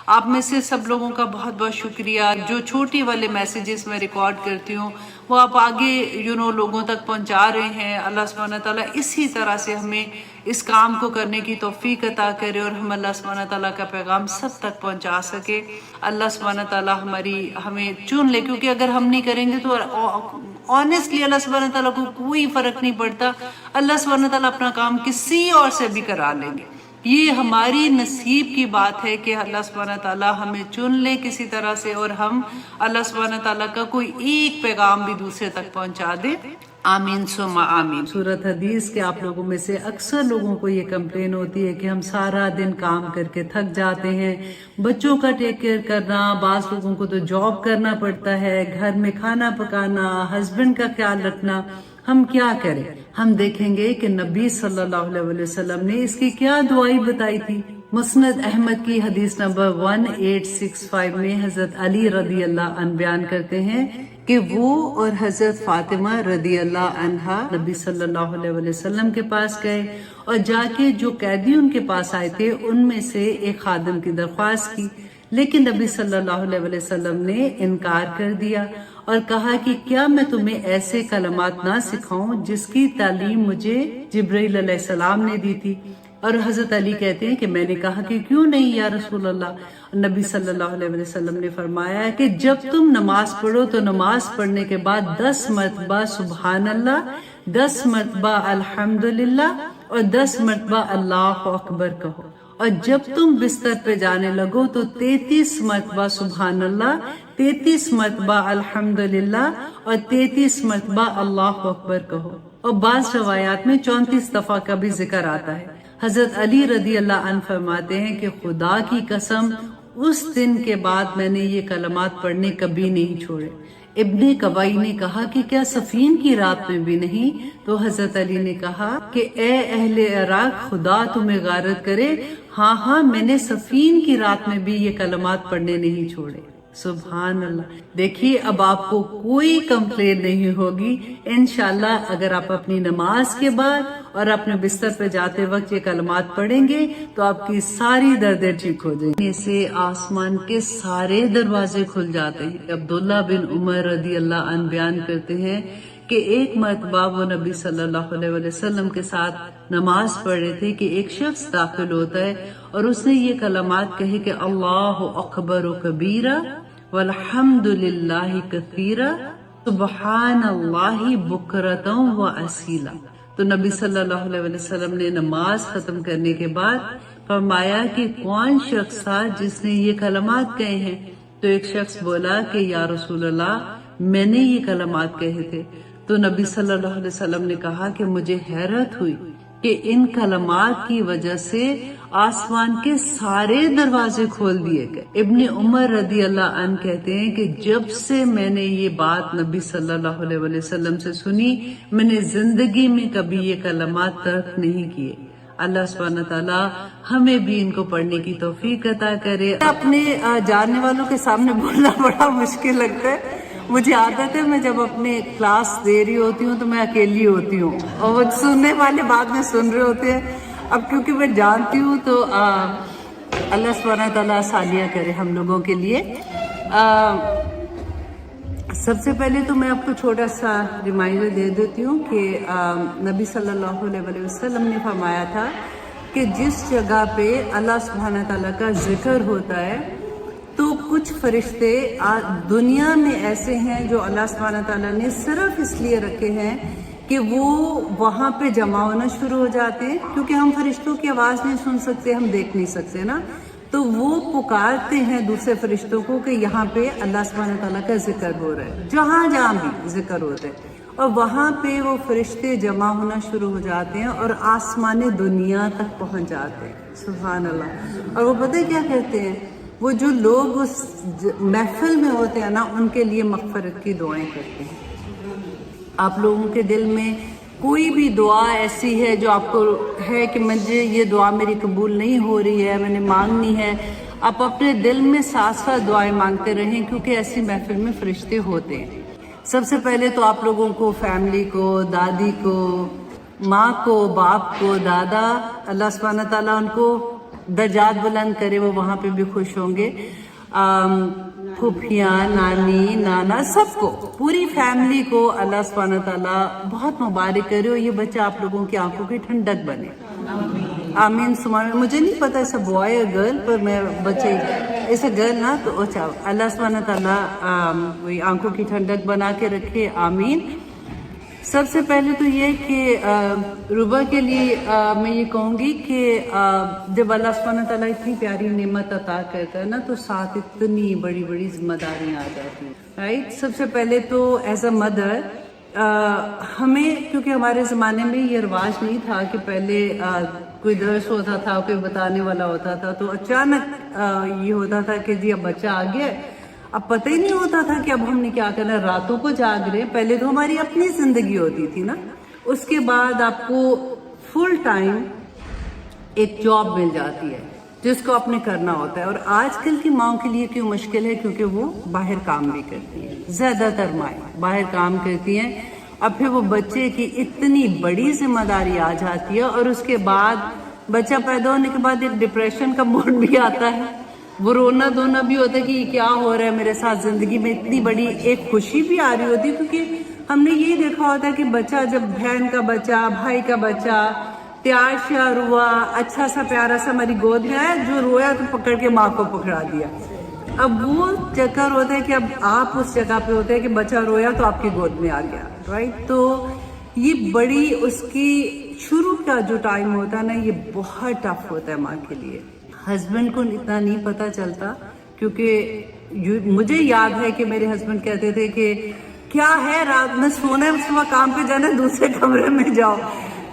آپ میں سے سب لوگوں کا بہت بہت شکریہ. جو چھوٹی والے میسیجز میں ریکارڈ کرتی ہوں وہ آپ آگے لوگوں تک پہنچا رہے ہیں. اللہ سبحانہ تعالیٰ اسی طرح سے ہمیں اس کام کو کرنے کی توفیق عطا کرے اور ہم اللہ سبحانہ تعالیٰ کا پیغام سب تک پہنچا سکے. اللہ سبحانہ تعالیٰ ہمیں چن لے، کیونکہ اگر ہم نہیں کریں گے تو آنیسٹلی اللہ سبحانہ تعالیٰ کو کوئی فرق نہیں پڑتا. اللہ سبحانہ تعالیٰ اپنا کام کسی اور سے بھی کرا لیں گے. یہ ہماری نصیب کی بات ہے کہ اللہ سبحانہ تعالیٰ ہمیں چن لے کسی طرح سے اور ہم اللہ سبحانہ تعالیٰ کا کوئی ایک پیغام بھی دوسرے تک پہنچا دے. آمین ثم آمین. صورت حدیث کے آپ لوگوں میں سے اکثر لوگوں کو یہ کمپلین ہوتی ہے کہ ہم سارا دن کام کر کے تھک جاتے ہیں. بچوں کا ٹیک کیئر کرنا، بعض لوگوں کو تو جاب کرنا پڑتا ہے، گھر میں کھانا پکانا، ہسبینڈ کا خیال رکھنا. ہم کیا کریں؟ ہم دیکھیں گے کہ نبی صلی اللہ علیہ وسلم نے اس کی کیا دعائی بتائی تھی. مسند احمد کی حدیث نمبر 1865 میں حضرت علی رضی اللہ عنہ بیان کرتے ہیں کہ وہ اور حضرت فاطمہ رضی اللہ عنہا نبی صلی اللہ علیہ وسلم کے پاس گئے اور جا کے جو قیدی ان کے پاس آئے تھے ان میں سے ایک خادم کی درخواست کی، لیکن نبی صلی اللہ علیہ وسلم نے انکار کر دیا اور کہا کہ کیا میں تمہیں ایسے کلمات نہ سکھاؤں جس کی تعلیم مجھے جبرائیل علیہ السلام نے دی تھی. اور حضرت علی کہتے ہیں کہ میں نے کہا کہ کیوں نہیں یا رسول اللہ. نبی صلی اللہ علیہ وسلم نے فرمایا کہ جب تم نماز پڑھو تو نماز پڑھنے کے بعد 10 مرتبہ سبحان اللہ، 10 مرتبہ الحمدللہ اور 10 مرتبہ اللہ اکبر کہو. اور جب تم بستر پہ جانے لگو تو 33 مرتبہ سبحان اللہ، 33 مرتبہ الحمدللہ اور 33 مرتبہ اللہ اکبر کہو. اور بعض روایات میں 34 دفعہ کا بھی ذکر آتا ہے. حضرت علی رضی اللہ عنہ فرماتے ہیں کہ خدا کی قسم اس دن کے بعد میں نے یہ کلمات پڑھنے کبھی نہیں چھوڑے. ابن کوائی نے کہا کہ کیا صفین کی رات میں بھی نہیں؟ تو حضرت علی نے کہا کہ اے اہل عراق، خدا تمہیں غارت کرے، ہاں میں نے صفین کی رات میں بھی یہ کلمات پڑھنے نہیں چھوڑے. سبحان اللہ. دیکھیے اب آپ کو کوئی کمپلین نہیں ہوگی انشاءاللہ اگر آپ اپنی نماز کے بعد اور اپنے بستر پہ جاتے وقت یہ کلمات پڑھیں گے تو آپ کی ساری دردیں ٹھیک ہو جائیں گی. اسے آسمان کے سارے دروازے کھل جاتے ہیں. عبداللہ بن عمر رضی اللہ عنہ بیان کرتے ہیں کہ ایک مرتبہ وہ نبی صلی اللہ علیہ وسلم کے ساتھ نماز پڑھ رہے تھے کہ ایک شخص داخل ہوتا ہے اور اس نے یہ کلمات کہے کہ اللہ اکبر و کبیرہ والحمد للہ کثیرہ سبحان اللہ بکرۃ و اصیلا. تو نبی صلی اللہ علیہ وسلم نے نماز ختم کرنے کے بعد فرمایا کہ کون شخص تھا جس نے یہ کلمات کہے ہیں؟ تو ایک شخص بولا کہ یا رسول اللہ میں نے یہ کلمات کہے تھے. تو نبی صلی اللہ علیہ وسلم نے کہا کہ مجھے حیرت ہوئی کہ ان کلمات کی وجہ سے آسمان کے سارے دروازے کھول دیے گئے. ابن عمر رضی اللہ عنہ کہتے ہیں کہ جب سے میں نے یہ بات نبی صلی اللہ علیہ وسلم سے سنی میں نے زندگی میں کبھی یہ کلمات ترک نہیں کیے. اللہ سبحانہ تعالیٰ ہمیں بھی ان کو پڑھنے کی توفیق عطا کرے. اپنے جاننے والوں کے سامنے بولنا بڑا مشکل لگتا ہے. مجھے عادت ہے میں جب اپنے کلاس دے رہی ہوتی ہوں تو میں اکیلی ہوتی ہوں اور وہ سننے والے بعد میں سن رہے ہوتے ہیں. اب کیونکہ میں جانتی ہوں تو اللہ سبحانہ تعالیٰ آسانیاں کرے ہم لوگوں کے لیے. سب سے پہلے تو میں آپ کو چھوٹا سا ریمائنڈر دے دیتی ہوں کہ نبی صلی اللہ علیہ وسلم نے فرمایا تھا کہ جس جگہ پہ اللہ سبحانہ تعالیٰ کا ذکر ہوتا ہے تو کچھ فرشتے دنیا میں ایسے ہیں جو اللہ سبحانہ تعالیٰ نے صرف اس لیے رکھے ہیں کہ وہ وہاں پہ جمع ہونا شروع ہو جاتے ہیں. کیونکہ ہم فرشتوں کی آواز نہیں سن سکتے، ہم دیکھ نہیں سکتے نا، تو وہ پکارتے ہیں دوسرے فرشتوں کو کہ یہاں پہ اللہ سبحانہ تعالیٰ کا ذکر ہو رہا ہے. جہاں بھی ذکر ہوتا ہے اور وہاں پہ وہ فرشتے جمع ہونا شروع ہو جاتے ہیں اور آسمان دنیا تک پہنچ جاتے ہیں. سبحان اللہ. اور وہ پتہ ہے کیا کہتے ہیں؟ وہ جو لوگ اس محفل میں ہوتے ہیں نا ان کے لیے مغفرت کی دعائیں کرتے ہیں. آپ لوگوں کے دل میں کوئی بھی دعا ایسی ہے جو آپ کو ہے کہ مجھے یہ دعا میری قبول نہیں ہو رہی ہے، میں نے مانگنی ہے، آپ اپنے دل میں ساتھ ساتھ دعائیں مانگتے رہیں کیونکہ ایسی محفل میں فرشتے ہوتے ہیں. سب سے پہلے تو آپ لوگوں کو، فیملی کو، دادی کو، ماں کو، باپ کو، دادا، اللہ سبحانہ تعالیٰ ان کو درجات بلند کرے، وہ وہاں پہ بھی خوش ہوں گے. پھوپھیاں، نانی، نانا، سب کو، پوری فیملی کو اللہ سبحانہ تعالیٰ بہت مبارک کرے اور یہ بچہ آپ لوگوں کی آنکھوں کی ٹھنڈک بنے. آمین سمامین. مجھے نہیں پتا ایسا بوائے یا گرل، پر میں بچے ایسا گرل نا تو اچھا اللہ سبحانہ تعالیٰ وہی آنکھوں کی ٹھنڈک بنا کے رکھے. آمین. سب سے پہلے تو یہ کہ روبا کے لیے میں یہ کہوں گی کہ جب اللہ سبحانہ تعالیٰ اتنی پیاری نعمت عطا کرتا ہے نا تو ساتھ اتنی بڑی بڑی ذمہ داریاں آ جاتی ہیں. رائٹ. سب سے پہلے تو ایز اے مدر ہمیں، کیونکہ ہمارے زمانے میں یہ رواج نہیں تھا کہ پہلے کوئی درس ہوتا تھا، کوئی بتانے والا ہوتا تھا، تو اچانک یہ ہوتا تھا کہ جی اب بچہ آ گیا. اب پتہ ہی نہیں ہوتا تھا کہ اب ہم نے کیا کرنا ہے. راتوں کو جاگ رہے. پہلے تو ہماری اپنی زندگی ہوتی تھی نا، اس کے بعد آپ کو فل ٹائم ایک جاب مل جاتی ہے جس کو آپ نے کرنا ہوتا ہے. اور آج کل کی ماؤں کے لیے کیوں مشکل ہے؟ کیونکہ وہ باہر کام بھی کرتی ہیں. زیادہ تر مائیں باہر کام کرتی ہیں، اب پھر وہ بچے کی اتنی بڑی ذمہ داری آ جاتی ہے، اور اس کے بعد بچہ پیدا ہونے کے بعد ایک ڈپریشن کا موڈ بھی آتا ہے. وہ رونا دھونا بھی ہوتا ہے کہ یہ کیا ہو رہا ہے میرے ساتھ زندگی میں. اتنی بڑی ایک خوشی بھی آ رہی ہوتی ہے، کیونکہ ہم نے یہی دیکھا ہوتا ہے کہ بچہ جب بہن کا بچہ، بھائی کا بچہ تیار شیار ہوا، اچھا سا پیارا سا ہماری گود میں آیا، جو رویا تو پکڑ کے ماں کو پکڑا دیا. اب وہ چکر ہوتا ہے کہ اب آپ اس جگہ پہ ہوتے ہیں کہ بچہ رویا تو آپ کی گود میں آ گیا. رائٹ. تو یہ بڑی اس کی شروع کا جو ٹائم ہوتا ہے نا، یہ بہت ٹف ہوتا ہے ماں کے لیے. ہسبینڈ کو اتنا نہیں پتہ چلتا، کیونکہ مجھے یاد ہے کہ میرے ہسبینڈ کہتے تھے کہ کیا ہے رات میں سونا ہے، صبح کام پہ جانا ہے، دوسرے کمرے میں جاؤ.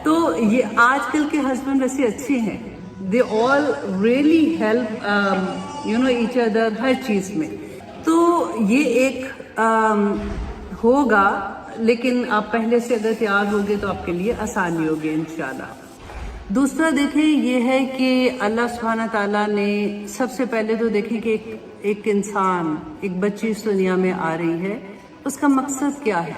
تو یہ آج کل کے ہسبینڈ ویسے اچھے ہیں. دے آل ریئلی ہیلپ ایچ ادر ہر چیز میں. تو یہ ایک ہوگا، لیکن آپ پہلے سے اگر تیار ہوگے تو آپ کے لیے آسانی ہوگی انشاءاللہ. دوسرا دیکھیں یہ ہے کہ اللہ سبحانہ تعالیٰ نے سب سے پہلے تو دیکھیں کہ ایک انسان، ایک بچی اس دنیا میں آ رہی ہے، اس کا مقصد کیا ہے.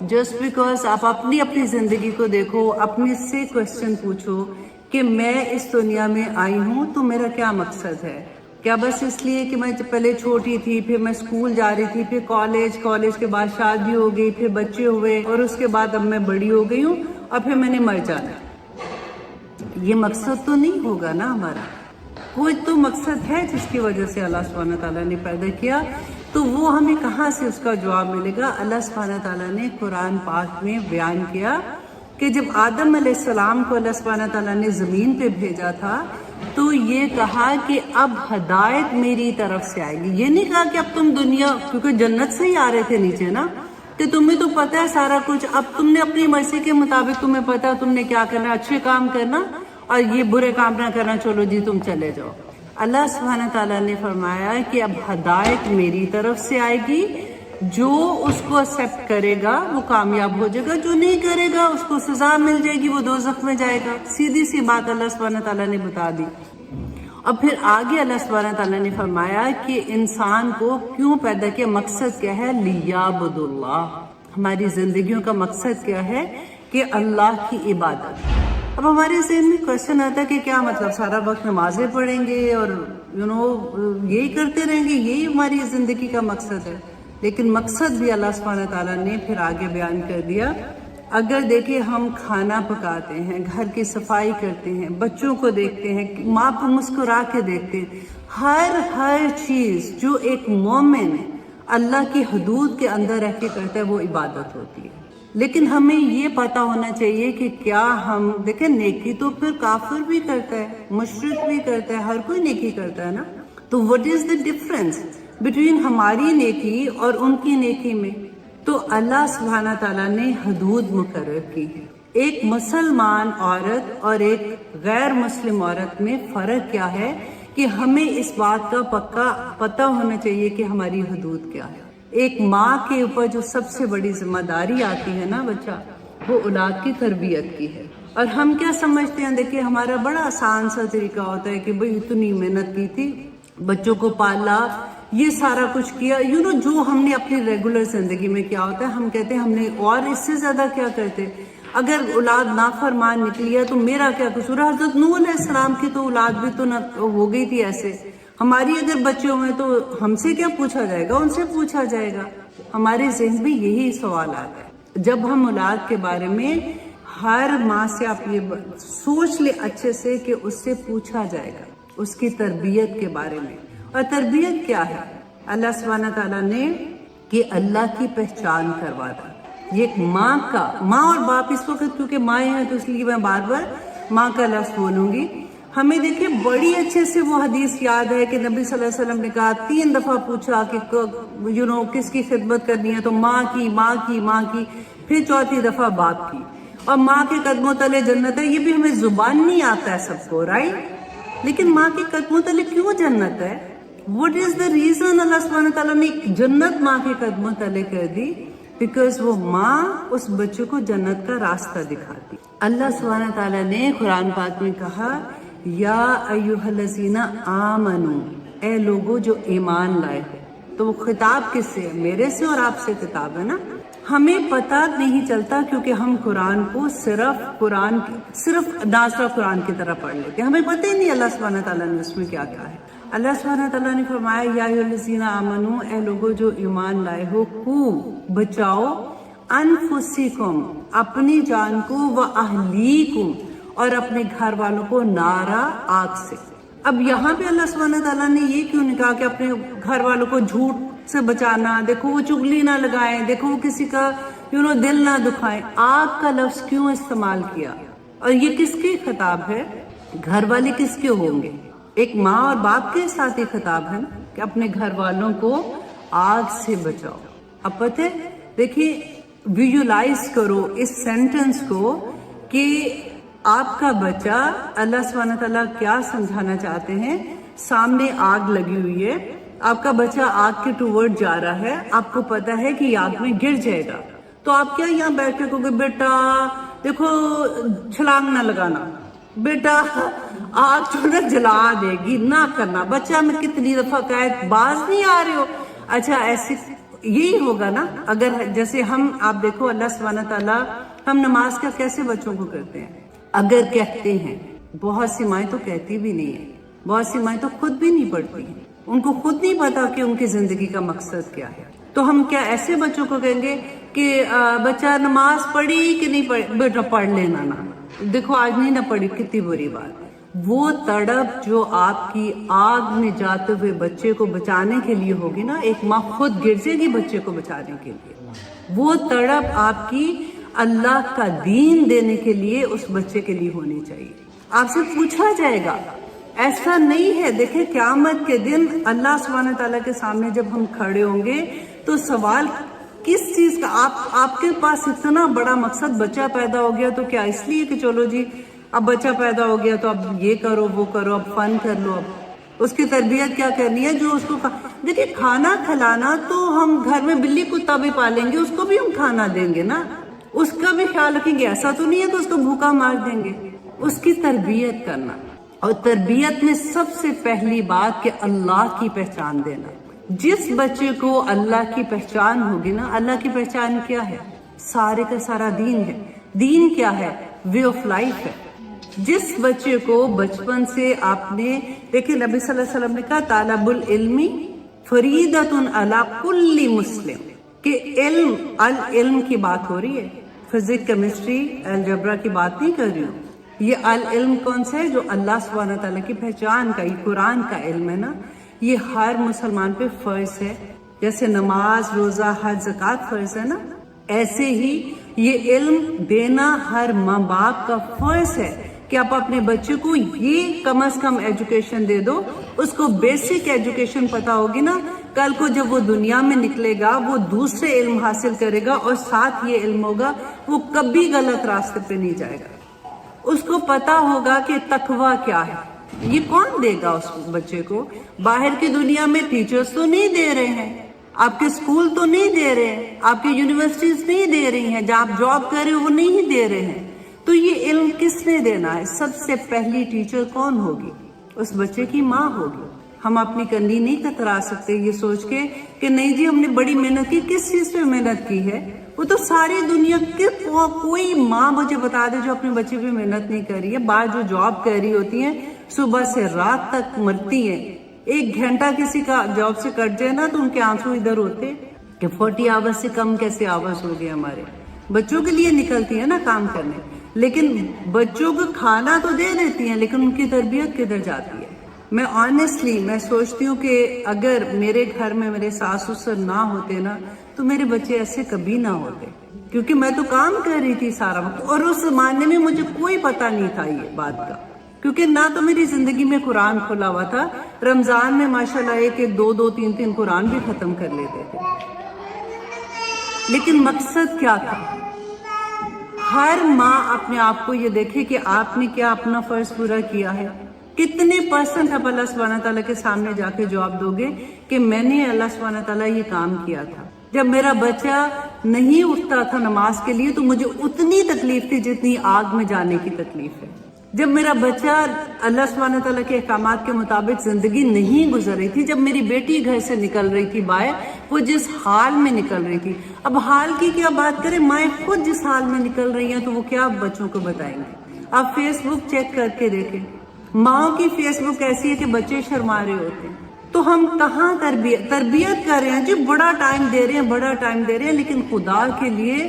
جسٹ بیکاز آپ اپنی زندگی کو دیکھو، اپنے سے کوشچن پوچھو کہ میں اس دنیا میں آئی ہوں تو میرا کیا مقصد ہے. کیا بس اس لیے کہ میں پہلے چھوٹی تھی، پھر میں اسکول جا رہی تھی، پھر کالج کے بعد شادی ہو گئی، پھر بچے ہوئے، اور اس کے بعد اب میں بڑی ہو گئی ہوں اور پھر میں نے مر جانا. یہ مقصد تو نہیں ہوگا نا ہمارا. کوئی تو مقصد ہے جس کی وجہ سے اللہ سبحانہ تعالیٰ نے پیدا کیا. تو وہ ہمیں کہاں سے اس کا جواب ملے گا؟ اللہ سبحانہ تعالیٰ نے قرآن پاک میں بیان کیا کہ جب آدم علیہ السلام کو اللہ سبحانہ تعالیٰ نے زمین پہ بھیجا تھا تو یہ کہا کہ اب ہدایت میری طرف سے آئے گی. یہ نہیں کہا کہ اب تم دنیا، کیونکہ جنت سے ہی آ رہے تھے نیچے نا، کہ تمہیں تو پتہ ہے سارا کچھ، اب تم نے اپنی مرضی کے مطابق تمہیں پتہ ہے تم نے کیا کرنا، اچھے کام کرنا اور یہ برے کام نہ کرنا، چلو جی تم چلے جاؤ. اللہ سبحانہ تعالیٰ نے فرمایا کہ اب ہدایت میری طرف سے آئے گی، جو اس کو ایکسیپٹ کرے گا وہ کامیاب ہو جائے گا، جو نہیں کرے گا اس کو سزا مل جائے گی، وہ دوزخ میں جائے گا. سیدھی سی بات اللہ سبحانہ تعالیٰ نے بتا دی. اور پھر آگے اللہ سبحانہ تعالیٰ نے فرمایا کہ انسان کو کیوں پیدا کیا، مقصد کیا ہے؟ لیعبد اللہ. ہماری زندگیوں کا مقصد کیا ہے؟ کہ اللہ کی عبادت. اب ہمارے ذہن میں کوشچن آتا ہے کہ کیا مطلب سارا وقت نمازیں پڑھیں گے اور یہی کرتے رہیں گے، یہی ہماری زندگی کا مقصد ہے؟ لیکن مقصد بھی اللہ سبحانہ تعالیٰ نے پھر آگے بیان کر دیا. اگر دیکھیں ہم کھانا پکاتے ہیں، گھر کی صفائی کرتے ہیں، بچوں کو دیکھتے ہیں، ماں کو مسکرا کے دیکھتے ہیں، ہر چیز جو ایک مومن اللہ کی حدود کے اندر رہ کے کرتا ہے وہ عبادت ہوتی ہے. لیکن ہمیں یہ پتا ہونا چاہیے کہ کیا ہم دیکھیں، نیکی تو پھر کافر بھی کرتا ہے، مشرک بھی کرتا ہے، ہر کوئی نیکی کرتا ہے نا. تو what is the difference between ہماری نیکی اور ان کی نیکی میں؟ تو اللہ سبحانہ تعالیٰ نے حدود مقرر کی ہے. ایک مسلمان عورت اور ایک غیر مسلم عورت میں فرق کیا ہے کہ ہمیں اس بات کا پکا پتہ ہونا چاہیے کہ ہماری حدود کیا ہے. ایک ماں کے اوپر جو سب سے بڑی ذمہ داری آتی ہے نا بچہ، وہ اولاد کی تربیت کی ہے. اور ہم کیا سمجھتے ہیں، دیکھیں ہمارا بڑا آسان سا طریقہ ہوتا ہے کہ بھئی اتنی محنت کی تھی، بچوں کو پالا، یہ سارا کچھ کیا، جو ہم نے اپنی ریگولر زندگی میں کیا ہوتا ہے، ہم کہتے ہیں ہم نے اور اس سے زیادہ کیا کرتے. اگر اولاد نافرمان نکلی ہے تو میرا کیا قصور ہے؟ حضرت نوح علیہ السلام کی تو اولاد بھی تو ہو گئی تھی ایسے. ہماری اگر بچے ہوئے تو ہم سے کیا پوچھا جائے گا؟ ان سے پوچھا جائے گا. ہمارے ذہن میں یہی سوالات ہیں. جب ہم اولاد کے بارے میں ہر ماں سے آپ یہ سوچ لے اچھے سے کہ اس سے پوچھا جائے گا اس کی تربیت کے بارے میں. اور تربیت کیا ہے؟ اللہ سبحانہ تعالیٰ نے کہ اللہ کی پہچان کروا دا. یہ ایک ماں اور باپ، اس وقت کیونکہ مائیں ہیں تو اس لیے میں بار بار ماں کا لفظ بولوں گی. ہمیں دیکھیں بڑی اچھے سے وہ حدیث یاد ہے کہ نبی صلی اللہ علیہ وسلم نے کہا 3 دفعہ پوچھا کہ کس کی خدمت کرنی ہے، تو ماں کی، پھر 4تھی دفعہ باپ کی. اور ماں کے قدموں تلے جنت ہے. یہ بھی ہمیں زبان نہیں آتا ہے سب کو، رائٹ؟ لیکن ماں کے قدموں تلے کیوں جنت ہے؟ What is the reason اللہ سبحانہ تعالیٰ نے جنت ماں کے قدموں تلے کر دی؟ بیکاز وہ ماں اس بچے کو جنت کا راستہ دکھاتی. اللہ سبحانہ تعالیٰ نے قرآن پاک میں کہا یا ایھا الذین آمنو، اے لوگو جو ایمان لائے ہو. تو وہ خطاب کس سے ہے؟ میرے سے اور آپ سے خطاب ہے نا. ہمیں پتہ نہیں چلتا کیونکہ ہم قرآن کو صرف ناظرہ قرآن کی طرح پڑھ لیتے ہیں. ہمیں پتہ ہی نہیں اللہ سبحانہ تعالیٰ نے اس میں کیا کہا ہے. اللہ سبحانہ تعالیٰ نے فرمایا یا ایھا الذین آمنو، اے لوگو جو ایمان لائے ہو، بچاؤ انفسکم، اپنی جان کو، و اہلیکم، اور اپنے گھر والوں کو، نارا، آگ سے. اب یہاں پہ اللہ سبحانہ تعالیٰ نے یہ کیوں نہیں کہا کہ اپنے گھر والوں کو جھوٹ سے بچانا؟ دیکھو وہ چغلی نہ لگائیں، دیکھو وہ کسی کا دل نہ دکھائیں. آگ کا لفظ کیوں استعمال کیا؟ اور یہ کس کی خطاب ہے؟ گھر والے کس کے ہوں گے؟ ایک ماں اور باپ کے ساتھ ہی خطاب ہے نا کہ اپنے گھر والوں کو آگ سے بچاؤ. اب پتہ ہے، دیکھیے ویژولائز کرو اس سینٹنس کو کہ آپ کا بچہ، اللہ سبحانہ تعالیٰ کیا سمجھانا چاہتے ہیں. سامنے آگ لگی ہوئی ہے، آپ کا بچہ آگ کے ٹوورڈ جا رہا ہے، آپ کو پتا ہے کہ یہ آگ میں گر جائے گا، تو آپ کیا یہاں بیٹھ کے کہو گے بیٹا دیکھو چھلانگ نہ لگانا، بیٹا آگ جو نہ جلا دے گی نہ کرنا. بچہ میں کتنی دفعہ کہا باز نہیں آ رہے ہو. اچھا ایسے یہی ہوگا نا اگر جیسے آپ دیکھو اللہ سبحانہ تعالیٰ ہم نماز کا کیسے بچوں کو کرتے ہیں. اگر کہتے ہیں، بہت سی مائیں تو کہتی بھی نہیں ہیں، بہت سی مائیں تو خود بھی نہیں پڑھتی ہیں، ان کو خود نہیں پتا کہ ان کی زندگی کا مقصد کیا ہے. تو ہم کیا ایسے بچوں کو کہیں گے کہ بچہ نماز پڑھی کہ نہیں پڑھی؟ بیٹا پڑھ لینا نا، دیکھو آج نہیں نہ پڑھی، کتنی بری بات. وہ تڑپ جو آپ کی آگ میں جاتے ہوئے بچے کو بچانے کے لیے ہوگی نا، ایک ماں خود گر جائے گی بچے کو بچانے کے لیے، وہ تڑپ آپ کی اللہ کا دین دینے کے لیے اس بچے کے لیے ہونی چاہیے. آپ سے پوچھا جائے گا. ایسا نہیں ہے، دیکھیں قیامت کے دن اللہ سبحانہ تعالیٰ کے سامنے جب ہم کھڑے ہوں گے تو سوال کس چیز کا؟ آپ کے پاس اتنا بڑا مقصد، بچہ پیدا ہو گیا تو کیا اس لیے کہ چلو جی اب بچہ پیدا ہو گیا تو اب یہ کرو وہ کرو، اب فن کر لو، اب اس کی تربیت کیا کرنی ہے جو اس کو دیکھیں کھانا کھلانا تو ہم گھر میں بلی کتا بھی پالیں گے، اس کو بھی ہم کھانا دیں گے نا، اس کا بھی خیال رکھیں گے. ایسا تو نہیں ہے کہ اس کو بھوکا مار دیں گے. اس کی تربیت کرنا، اور تربیت میں سب سے پہلی بات کہ اللہ کی پہچان دینا. جس بچے کو اللہ کی پہچان ہوگی نا، اللہ کی پہچان کیا ہے؟ سارے کا سارا دین ہے. دین کیا ہے؟ وے آف لائف ہے. جس بچے کو بچپن سے آپ نے دیکھیں نبی صلی اللہ علیہ وسلم نے کہا طالب العلم فریدۃ علی کل مسلم، کہ علم کی بات ہو رہی ہے، فزکس، کیمسٹری، الجبرا کی بات نہیں کر رہی ہوں. یہ العلم کون سا ہے؟ جو اللہ سبحانہ تعالیٰ کی پہچان کا، یہ قرآن کا علم ہے نا، یہ ہر مسلمان پہ فرض ہے. جیسے نماز، روزہ، حج، زکوٰۃ فرض ہے نا، ایسے ہی یہ علم دینا ہر ماں باپ کا فرض ہے کہ آپ اپنے بچے کو یہ کم از کم ایجوکیشن دے دو. اس کو بیسک ایجوکیشن پتا ہوگی نا، کل کو جب وہ دنیا میں نکلے گا وہ دوسرے علم حاصل کرے گا اور ساتھ یہ علم ہوگا، وہ کبھی غلط راستے پہ نہیں جائے گا. اس کو پتا ہوگا کہ تقویٰ کیا ہے. یہ کون دے گا اس بچے کو؟ باہر کی دنیا میں ٹیچرز تو نہیں دے رہے ہیں، آپ کے اسکول تو نہیں دے رہے ہیں، آپ کی یونیورسٹیز نہیں دے رہی ہیں، جہاں آپ جاب کر رہے ہو وہ نہیں دے رہے ہیں. تو یہ علم کس نے دینا ہے؟ سب سے پہلی ٹیچر کون ہوگی؟ اس بچے کی ماں ہوگی. ہم اپنی کنڈی نہیں کترا سکتے یہ سوچ کے کہ نہیں جی ہم نے بڑی محنت کی. کس چیز پہ محنت کی ہے؟ وہ تو ساری دنیا کے کوئی ماں مجھے بتا دے جو اپنے بچے پہ محنت نہیں کر رہی ہے. بعض جو جاب کر رہی ہوتی ہیں صبح سے رات تک مرتی ہیں. 1 گھنٹہ کسی کا جاب سے کٹ جائے نا تو ان کے آنسو ادھر ہوتے کہ 40 آورز سے کم کیسے آورز ہو گئے. ہمارے بچوں کے لیے نکلتی ہے نا کام کرنے, لیکن بچوں کو کھانا تو دے دیتی ہیں لیکن ان کی تربیت کدھر جاتی ہے؟ میں آنیسٹلی میں سوچتی ہوں کہ اگر میرے گھر میں میرے ساس سسر نہ ہوتے نا تو میرے بچے ایسے کبھی نہ ہوتے, کیونکہ میں تو کام کر رہی تھی سارا وقت. اور اس زمانے میں مجھے کوئی پتہ نہیں تھا یہ بات کا, کیونکہ نہ تو میری زندگی میں قرآن کھلا ہوا تھا. رمضان میں ماشاءاللہ 1 2 3 3 قرآن بھی ختم کر لیتے تھے. لیکن مقصد کیا تھا؟ ہر ماں اپنے آپ کو یہ دیکھے کہ آپ نے کیا اپنا فرض پورا کیا ہے. کتنے % آپ اللہ سبحانہ تعالیٰ کے سامنے جا کے جواب دو گے کہ میں نے اللہ سبحانہ تعالیٰ یہ کام کیا تھا. جب میرا بچہ نہیں اٹھتا تھا نماز کے لیے تو مجھے اتنی تکلیف تھی جتنی آگ میں جانے کی تکلیف ہے. جب میرا بچہ اللہ سبحانہ تعالیٰ کے احکامات کے مطابق زندگی نہیں گزر رہی تھی, جب میری بیٹی گھر سے نکل رہی تھی باہر, وہ جس حال میں نکل رہی تھی. اب حال کی کیا بات کریں, مائیں خود جس حال میں نکل رہی ہیں تو وہ کیا بچوں کو بتائیں گے؟ آپ فیس بک چیک کر کے دیکھیں, ماں کی فیس بک ایسی ہے کہ بچے شرما رہے ہوتے ہیں. تو ہم کہاں تربیت کر رہے ہیں جی؟ بڑا ٹائم دے رہے ہیں, لیکن خدا کے لیے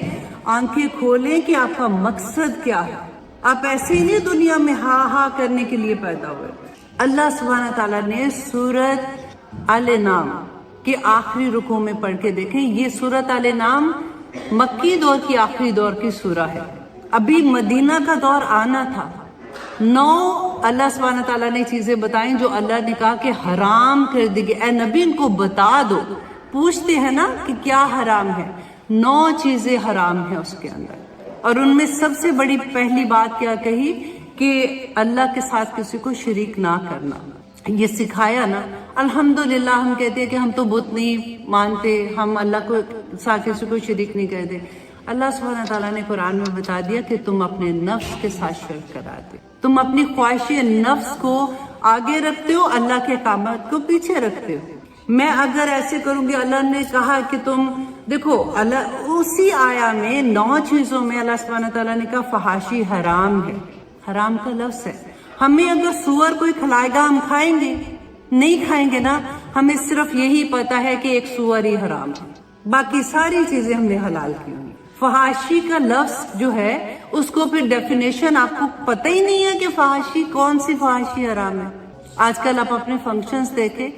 آنکھیں کھولیں کہ آپ کا مقصد کیا ہے. آپ ایسے ہی نہیں دنیا میں ہاں کرنے کے لیے پیدا ہوئے. اللہ سبحانہ تعالیٰ نے سورۃ الانعام کے آخری رکوع میں پڑھ کے دیکھیں. یہ سورۃ الانعام مکی دور کی آخری دور کی سورہ ہے. ابھی مدینہ کا دور آنا تھا. 9 اللہ سبحانہ تعالیٰ نے چیزیں بتائیں جو اللہ نے کہا کہ حرام کر دی گئی. اے نبی ان کو بتا دو. پوچھتے ہیں نا کہ کیا حرام ہے؟ 9 چیزیں حرام ہیں اس کے اندر. اور ان میں سب سے بڑی پہلی بات کیا کہی کہ اللہ کے ساتھ کسی کو شریک نہ کرنا. یہ سکھایا نا. الحمدللہ ہم کہتے ہیں کہ ہم تو بت نہیں مانتے, ہم اللہ کو ساتھ کسی کو شریک نہیں کرتے. اللہ سبحانہ تعالیٰ نے قرآن میں بتا دیا کہ تم اپنے نفس کے ساتھ شرک کراتے, تم اپنی خواہش نفس کو آگے رکھتے ہو, اللہ کے احکامات کو پیچھے رکھتے ہو. میں اگر ایسے کروں گی, اللہ نے کہا کہ تم دیکھو, اللہ اسی آیا میں 9 چیزوں میں اللہ سبحانہ تعالیٰ نے کہا فحاشی حرام ہے. حرام کا لفظ ہے. ہمیں اگر سور کوئی کھلائے گا ہم کھائیں گے؟ نہیں کھائیں گے نا. ہمیں صرف یہی پتا ہے کہ ایک سور ہی حرام ہے, باقی ساری چیزیں ہم نے حلال کی ہوئی. فحاشی کا لفظ جو ہے اس کو پھر ڈیفینیشن آپ کو پتہ ہی نہیں ہے کہ فحاشی کون سی فحاشی حرام ہے. آج کل آپ اپنے فنکشنز دیکھیں,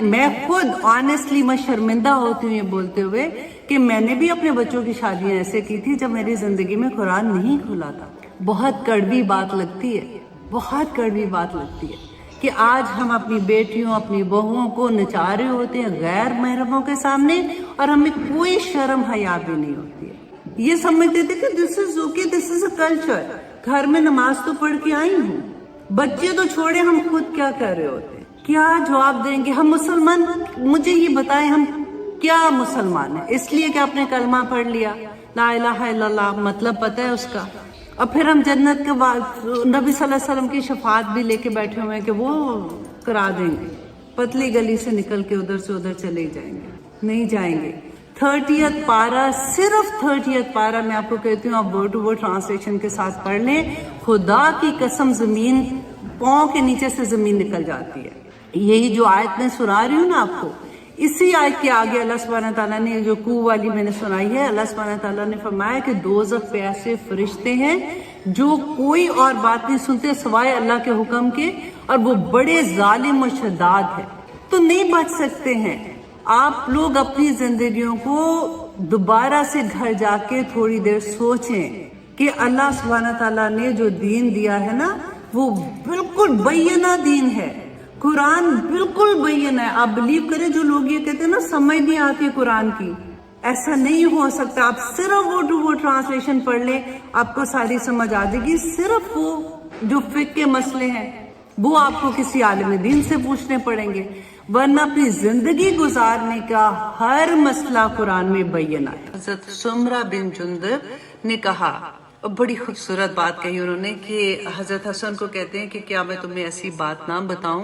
میں خود آنیسٹلی میں شرمندہ ہوتی ہوں یہ بولتے ہوئے کہ میں نے بھی اپنے بچوں کی شادیاں ایسے کی تھی جب میری زندگی میں قرآن نہیں کھلا تھا. بہت کڑوی بات لگتی ہے, بہت کڑوی بات لگتی ہے کہ آج ہم اپنی بیٹیوں اپنی بہوؤں کو نچا رہے ہوتے ہیں غیر محرموں کے سامنے اور ہمیں کوئی شرم حیا بھی نہیں ہوتی ہے. یہ سمجھتے تھے کہ دس is okay, this is a culture. گھر میں نماز تو پڑھ کے آئی ہوں, بچے تو چھوڑے, ہم خود کیا کر رہے ہوتے ہیں؟ کیا جواب دیں گے ہم مسلمان؟ مجھے یہ بتائیں ہم کیا مسلمان ہیں؟ اس لیے کہ آپ نے کلمہ پڑھ لیا, لا الہ الا اللہ, مطلب پتہ ہے اس کا, اور پھر ہم جنت کے بعد نبی صلی اللہ علیہ وسلم کی شفاعت بھی لے کے بیٹھے ہوئے ہیں کہ وہ کرا دیں گے. پتلی گلی سے نکل کے ادھر سے ادھر چلے جائیں گے. نہیں جائیں گے. 30th پارہ, صرف 30th پارہ میں آپ کو کہتی ہوں آپ ورڈ ٹو ورڈ ٹرانسلیشن کے ساتھ پڑھ لیں. خدا کی قسم زمین پاؤں کے نیچے سے زمین نکل جاتی ہے. یہی جو آیت میں سنا رہی ہوں نا آپ کو, اسی آیت کے آگے اللہ سبحانہ تعالیٰ نے جو کو والی میں نے سنائی ہے, اللہ سبحانہ تعالیٰ نے فرمایا کہ دوزخ پہ ایسے فرشتے ہیں جو کوئی اور بات نہیں سنتے سوائے اللہ کے حکم کے, اور وہ بڑے ظالم و شداد ہیں. تو نہیں بچ سکتے ہیں. آپ لوگ اپنی زندگیوں کو دوبارہ سے گھر جا کے تھوڑی دیر سوچیں کہ اللہ سبحانہ تعالیٰ نے جو دین دیا ہے نا وہ بالکل بینہ دین ہے. قرآن بالکل بین ہے. آپ بلیو کریں, جو لوگ یہ کہتے ہیں نا سمجھ نہیں آتی قرآن کی, ایسا نہیں ہو سکتا. آپ صرف وہ ٹرانسلیشن پڑھ لیں, آپ کو ساری سمجھ آ جائے گی. صرف وہ جو فقہ کے مسئلے ہیں وہ آپ کو کسی عالم دین سے پوچھنے پڑیں گے, ورنہ اپنی زندگی گزارنے کا ہر مسئلہ قرآن میں بینہ ہے. حضرت سمرہ بن جندب نے کہا, بڑی خوبصورت بات کہی انہوں نے کہ حضرت حسن کو کہتے ہیں کہ کیا میں تمہیں ایسی بات نہ بتاؤں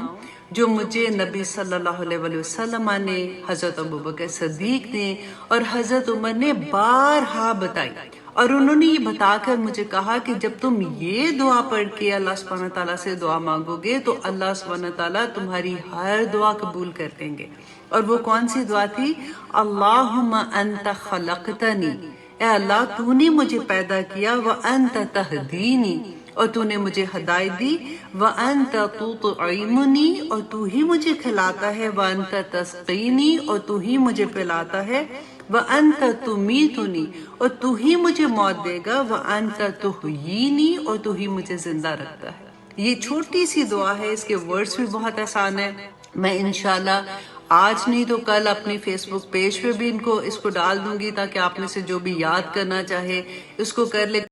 جو مجھے نبی صلی اللہ علیہ وسلم نے، حضرت ابوبکر صدیق نے اور حضرت عمر نے بارہا بتائی، اور انہوں نے یہ بتا کر مجھے کہا کہ جب تم یہ دعا پڑھ کے اللہ سبحانہ تعالیٰ سے دعا مانگو گے تو اللہ سبحانہ تعالیٰ تمہاری ہر دعا قبول کر دیں گے۔ اور وہ کون سی دعا تھی؟ اللہم انت خلقتنی، اے اللہ تو نے مجھے پیدا کیا، وانت تہدینی، اور تو نے مجھے ہدایت دی، وانت تطعمنی، اور تو ہی مجھے کھلاتا ہے، وانت تسقینی، اور تو ہی مجھے پلاتا ہے، وانت تمیتنی، اور تو ہی مجھے موت دے گا، وانت تحیینی، اور تو ہی مجھے زندہ رکھتا ہے۔ یہ چھوٹی سی دعا ہے، اس کے ورڈز بھی بہت آسان ہے۔ میں انشاءاللہ آج نہیں تو کل اپنی فیس بک پیج پہ بھی اس کو ڈال دوں گی، تاکہ آپ میں سے جو بھی یاد کرنا چاہے اس کو کر لے۔